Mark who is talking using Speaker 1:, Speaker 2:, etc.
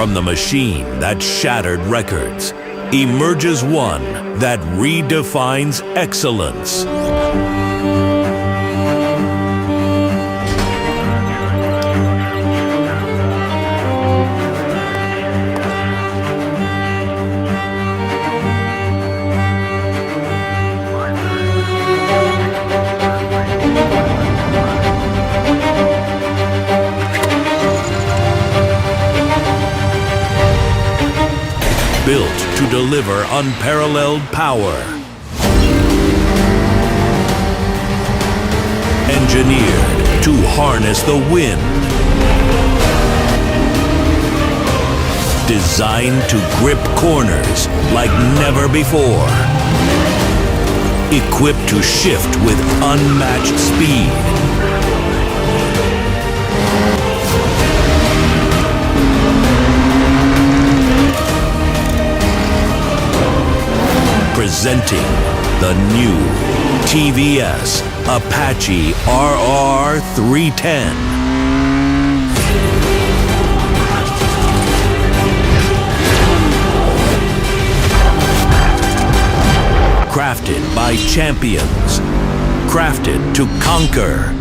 Speaker 1: From the machine that shattered records, emerges one that redefines excellence. Built to deliver unparalleled power. Engineered to harness the wind. Designed to grip corners like never before. Equipped to shift with unmatched speed. Presenting the new TVS Apache RR310. Crafted by champions. Crafted to conquer.